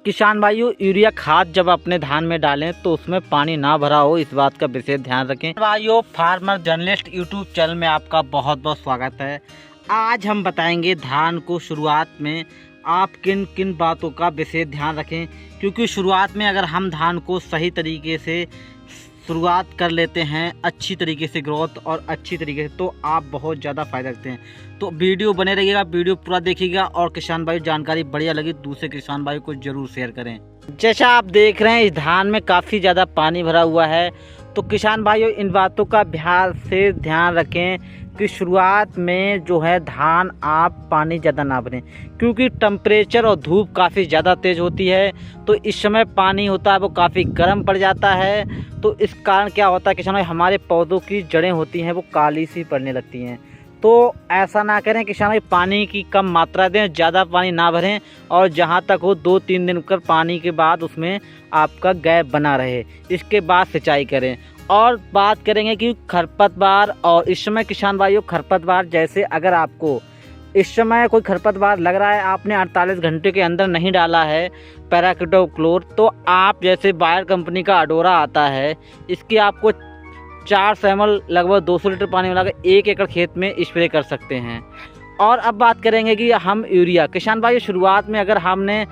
किसान भाइयों, यूरिया खाद जब अपने धान में डालें तो उसमें पानी ना भरा हो, इस बात का विशेष ध्यान रखें। भाइयों, फार्मर जर्नलिस्ट यूट्यूब चैनल में आपका बहुत बहुत स्वागत है। आज हम बताएंगे धान को शुरुआत में आप किन किन बातों का विशेष ध्यान रखें, क्योंकि शुरुआत में अगर हम धान को सही तरीके से शुरुआत कर लेते हैं, अच्छी तरीके से ग्रोथ और अच्छी तरीके से, तो आप बहुत ज़्यादा फ़ायदा रखते हैं। तो वीडियो बने रहिएगा, वीडियो पूरा देखिएगा और किसान भाई जानकारी बढ़िया लगी दूसरे किसान भाई को ज़रूर शेयर करें। जैसा आप देख रहे हैं इस धान में काफ़ी ज़्यादा पानी भरा हुआ है, तो किसान भाइयों इन बातों का ध्यान रखें कि शुरुआत में जो है धान आप पानी ज़्यादा ना भरें, क्योंकि टेम्परेचर और धूप काफ़ी ज़्यादा तेज़ होती है। तो इस समय पानी होता है वो काफ़ी गर्म पड़ जाता है, तो इस कारण क्या होता है किसान भाई, हमारे पौधों की जड़ें होती हैं वो काली सी पड़ने लगती हैं। तो ऐसा ना करें किसान भाई, पानी की कम मात्रा दें, ज़्यादा पानी ना भरें और जहाँ तक हो 2-3 दिन कर पानी के बाद उसमें आपका गैप बना रहे, इसके बाद सिंचाई करें। और बात करेंगे कि खरपतवार, और इस समय किसान भाइयों खरपतवार, जैसे अगर आपको इस समय कोई खरपतवार लग रहा है, आपने 48 घंटे के अंदर नहीं डाला है पैराक्विटोक्लोर, तो आप जैसे बायर कंपनी का अडोरा आता है, इसकी आपको 400 ml लगभग 200 लीटर पानी मिलाकर 1 एकड़ खेत में स्प्रे कर सकते हैं। और अब बात करेंगे कि हम यूरिया, किसान भाई शुरुआत में अगर हमने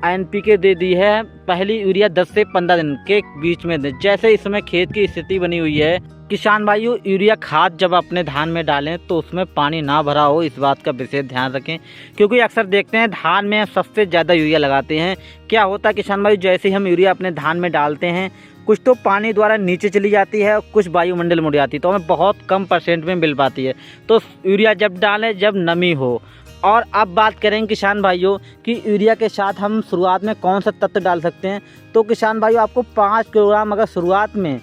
NPK दे दी है, पहली यूरिया 10 से 15 दिन के बीच में दें। जैसे इस समय खेत की स्थिति बनी हुई है किसान भाइयों, यूरिया खाद जब अपने धान में डालें तो उसमें पानी ना भरा हो, इस बात का विशेष ध्यान रखें, क्योंकि अक्सर देखते हैं धान में सबसे ज़्यादा यूरिया लगाते हैं। क्या होता है किसान भाई, जैसे ही हम यूरिया अपने धान में डालते हैं, कुछ तो पानी द्वारा नीचे चली जाती है और कुछ वायुमंडल में उड़ जाती है, तो हमें बहुत कम % में मिल पाती है। तो यूरिया जब डालें जब नमी हो। और अब बात करेंगे किसान भाइयों कि यूरिया के साथ हम शुरुआत में कौन सा तत्व डाल सकते हैं, तो किसान भाइयों आपको 5 किलोग्राम अगर शुरुआत में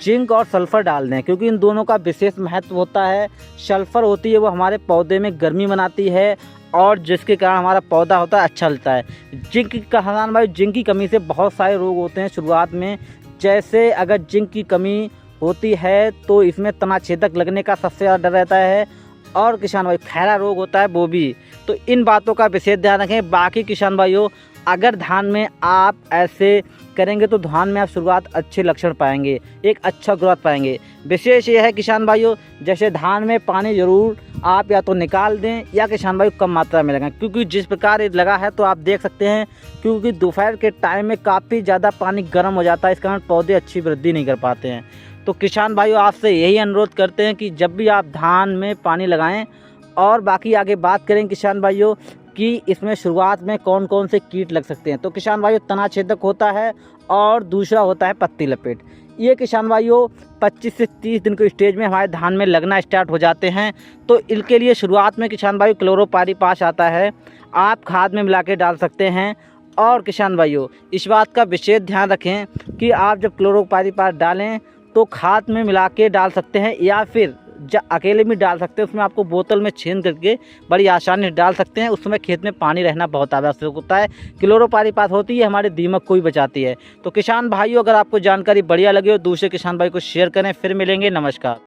जिंक और सल्फ़र डाल दें, क्योंकि इन दोनों का विशेष महत्व होता है। सल्फ़र होती है वो हमारे पौधे में गर्मी बनाती है और जिसके कारण हमारा पौधा होता है अच्छा चलता है। जिंक का किसान भाई, जिंक की कमी से बहुत सारे रोग होते हैं शुरुआत में। जैसे अगर जिंक की कमी होती है तो इसमें तना छेदक लगने का सबसे ज़्यादा डर रहता है, और किसान भाई खैरा रोग होता है वो भी। तो इन बातों का विशेष ध्यान रखें। बाकी किसान भाइयों, अगर धान में आप ऐसे करेंगे तो धान में आप शुरुआत अच्छे लक्षण पाएंगे, एक अच्छा ग्रोथ पाएंगे। विशेष ये है किसान भाइयों, जैसे धान में पानी ज़रूर आप या तो निकाल दें या किसान भाई कम मात्रा में लगाएं, क्योंकि जिस प्रकार ये लगा है तो आप देख सकते हैं, क्योंकि दोपहर के टाइम में काफ़ी ज़्यादा पानी गर्म हो जाता है, इस कारण पौधे अच्छी वृद्धि नहीं कर पाते हैं। तो किसान भाइयों आपसे यही अनुरोध करते हैं कि जब भी आप धान में पानी लगाएं। और बाकी आगे बात करें किसान भाइयों कि इसमें शुरुआत में कौन कौन से कीट लग सकते हैं, तो किसान भाइयों तना छेदक होता है और दूसरा होता है पत्ती लपेट। ये किसान भाइयों 25 से 30 दिन के स्टेज में हमारे धान में लगना स्टार्ट हो जाते हैं। तो इनके लिए शुरुआत में किसान भाइयों क्लोरोपाइरीपास आता है, आप खाद में मिला के डाल सकते हैं। और किसान भाइयों इस बात का विशेष ध्यान रखें कि आप जब क्लोरोपाइरीपास डालें तो खाद में मिला के डाल सकते हैं, या फिर अकेले भी डाल सकते हैं। उसमें आपको बोतल में छेद करके बड़ी आसानी से डाल सकते हैं। उस समय खेत में पानी रहना बहुत आवश्यक होता है। क्लोरोपाइरीपास होती है हमारे दीमक को भी बचाती है। तो किसान भाइयों, अगर आपको जानकारी बढ़िया लगे हो दूसरे किसान भाई को शेयर करें। फिर मिलेंगे, नमस्कार।